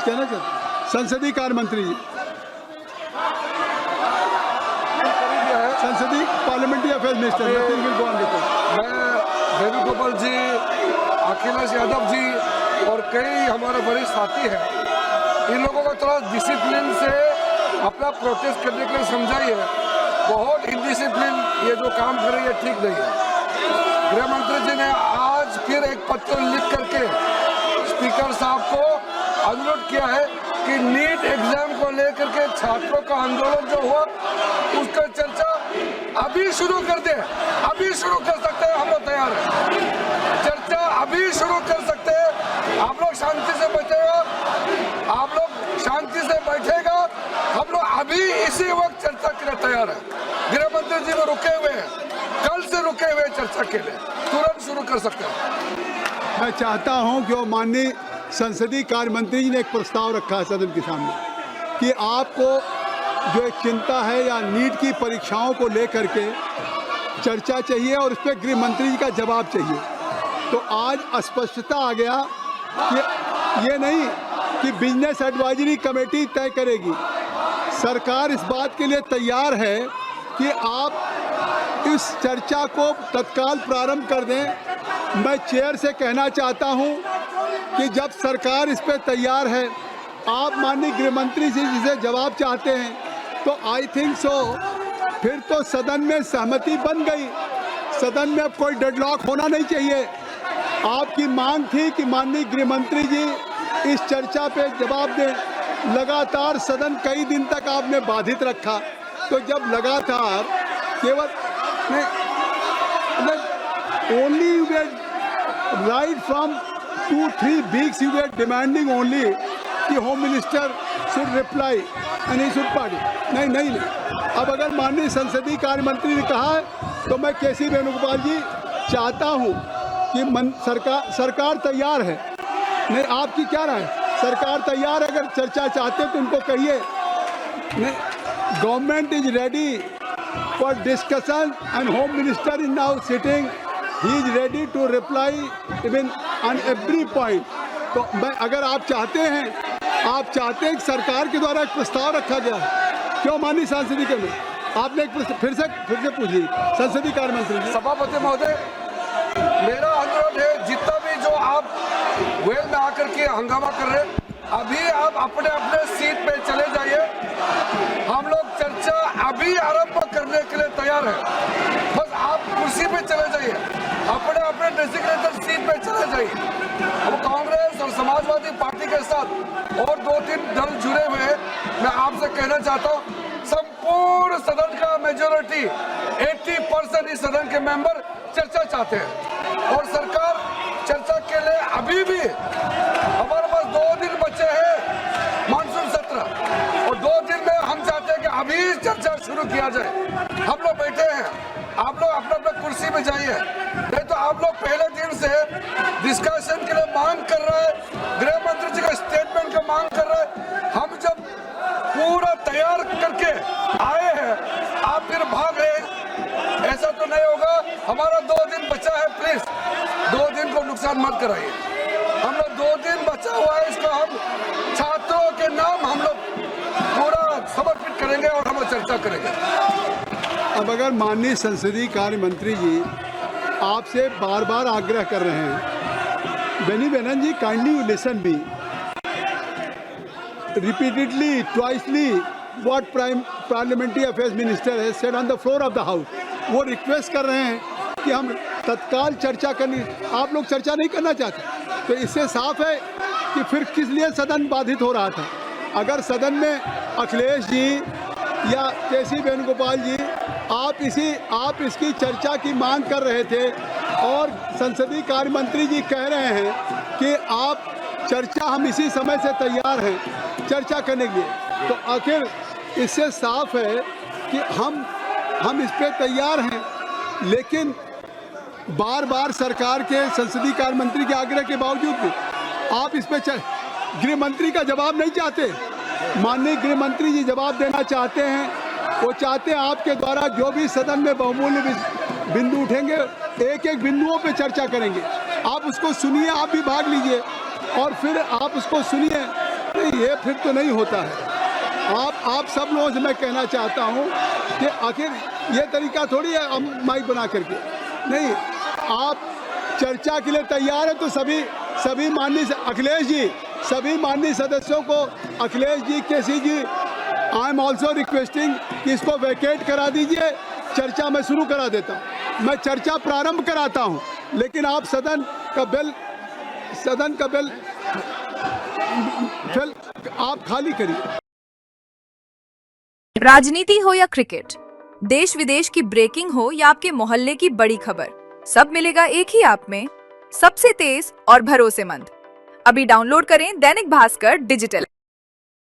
कहना चाहते संसदीय कार्य मंत्री जी, संसदीय पार्लियामेंट्री अफेयर्स मिनिस्टर मैं वेणुगोपाल जी, अखिलेश यादव जी और कई हमारे वरिष्ठ साथी हैं, इन लोगों को थोड़ा डिसिप्लिन से अपना प्रोटेस्ट करने के लिए समझाइए। बहुत इनडिसिप्लिन ये जो काम कर रही है ठीक नहीं है। गृह मंत्री जी ने आज फिर एक पत्र लिख करके स्पीकर साहब को अनुरोध किया है कि नीट एग्जाम को लेकर के छात्रों का आंदोलन जो हुआ उसका चर्चा अभी शुरू कर दे। अभी शुरू कर सकते हैं, हम लोग तैयार हैं। चर्चा अभी शुरू कर सकते हैं। आप लोग शांति से बैठेगा, आप लोग शांति से बैठेगा, हम लोग अभी इसी वक्त चर्चा के लिए तैयार है। गृह मंत्री जी वो रुके हुए हैं, कल से रुके हुए चर्चा के लिए, तुरंत शुरू कर सकते हैं। मैं चाहता हूं कि माननीय संसदीय कार्य मंत्री जी ने एक प्रस्ताव रखा है सदन के सामने कि आपको जो एक चिंता है या नीट की परीक्षाओं को लेकर के चर्चा चाहिए और उस पर गृह मंत्री जी का जवाब चाहिए। तो आज स्पष्टता आ गया कि ये नहीं कि बिजनेस एडवाइजरी कमेटी तय करेगी, सरकार इस बात के लिए तैयार है कि आप इस चर्चा को तत्काल प्रारंभ कर दें। मैं चेयर से कहना चाहता हूं कि जब सरकार इस पे तैयार है, आप माननीय गृह मंत्री जी जिसे जवाब चाहते हैं, तो आई थिंक सो फिर तो सदन में सहमति बन गई। सदन में अब कोई डेडलॉक होना नहीं चाहिए। आपकी मांग थी कि माननीय गृह मंत्री जी इस चर्चा पे जवाब दें। लगातार सदन कई दिन तक आपने बाधित रखा, तो जब लगातार केवल only right from 2-3 weeks you were demanding only कि home minister should reply and he should party. नहीं। अब अगर माननीय संसदीय कार्य मंत्री ने कहा है तो मैं केसी वेणुगोपाल जी चाहता हूं कि सरकार तैयार है। नहीं, आपकी क्या राय है? सरकार तैयार है, अगर चर्चा चाहते तो उनको कहिए। नहीं, government is ready for discussion and home minister is now sitting, he is ready to reply even on every point. तो मैं अगर आप चाहते हैं कि सरकार के द्वारा एक प्रस्ताव रखा गया, क्यों माननीय संसदीय के में आपने एक फिर से पूछिए संसदीय कार्य मंत्री जी। सभापति महोदय, मेरा अनुरोध है, जितना भी जो आप वेल में आकर के हंगामा कर रहे हैं, अभी आप अपने अपने सीट पे चले जाइए। हम लोग चर्चा अभी आरंभ करने के लिए तैयार है। बस आप कुर्सी पे चले जाइए, अपने अपने डेजिग्नेटेड सीट पे चले जाइए। हम कांग्रेस और समाजवादी पार्टी के साथ और 2-3 दल जुड़े हुए हैं। मैं आपसे कहना चाहता हूँ, संपूर्ण सदन का मेजोरिटी 80% इस सदन के मेंबर चर्चा चाहते हैं और सरकार चर्चा के लिए अभी भी, हमारे पास 2 दिन बचे हैं मानसून सत्र, और 2 दिन में हम चाहते हैं कि अभी चर्चा शुरू किया जाए। हम लोग बैठे हैं, आप लोग अपना अपना कुर्सी में जाइए। नहीं तो आप लोग पहले दिन से डिस्कशन के लिए मांग कर रहे हैं, गृह मंत्री जी का स्टेटमेंट का मांग कर रहे हैं। हम जब पूरा तैयार करके आए हैं, आप फिर भाग रहे, ऐसा तो नहीं होगा। हमारा 2 दिन बचा है, प्लीज 2 दिन को नुकसान मत कराइए। हम लोग 2 दिन बचा हुआ है, इसको हम छात्रों के नाम हम लोग पूरा समर्पित करेंगे और हम चर्चा करेंगे। अब अगर माननीय संसदीय कार्य मंत्री जी आपसे बार बार आग्रह कर रहे हैं, बेनी बेनन ji, kindly you listen me repeatedly, twicely what parliamentary affairs minister has said on the floor of the house. वो रिक्वेस्ट कर रहे हैं कि हम तत्काल चर्चा करनी, आप लोग चर्चा नहीं करना चाहते, तो इससे साफ है कि फिर किस लिए सदन बाधित हो रहा था। अगर सदन में अखिलेश जी या केसी वेणुगोपाल जी आप इसकी चर्चा की मांग कर रहे थे और संसदीय कार्य मंत्री जी कह रहे हैं कि आप चर्चा, हम इसी समय से तैयार हैं चर्चा करने के लिए, तो आखिर इससे साफ है कि हम इस पे तैयार हैं। लेकिन बार बार सरकार के संसदीय कार्य मंत्री के आग्रह के बावजूद भी आप इस पे गृह मंत्री का जवाब नहीं चाहते। माननीय गृह मंत्री जी जवाब देना चाहते हैं, वो चाहते हैं आपके द्वारा जो भी सदन में बहुमूल्य बिंदु उठेंगे, एक एक बिंदुओं पे चर्चा करेंगे। आप उसको सुनिए, आप भी भाग लीजिए और फिर आप उसको सुनिए। नहीं, ये फिर तो नहीं होता है। आप सब लोगों से मैं कहना चाहता हूँ कि आखिर ये तरीका थोड़ी है माइक बना करके, नहीं, आप चर्चा के लिए तैयार है तो सभी माननीय अखिलेश जी, सभी माननीय सदस्यों को, अखिलेश जी, केसी जी, आई एम ऑल्सो रिक्वेस्टिंग कि इसको वैकेट करा दीजिए, चर्चा मैं शुरू करा देता हूँ, मैं चर्चा प्रारंभ कराता हूँ, लेकिन आप सदन का बेल आप खाली करिए। राजनीति हो या क्रिकेट, देश विदेश की ब्रेकिंग हो या आपके मोहल्ले की बड़ी खबर, सब मिलेगा एक ही ऐप में, सबसे तेज और भरोसेमंद। अभी डाउनलोड करें दैनिक भास्कर डिजिटल।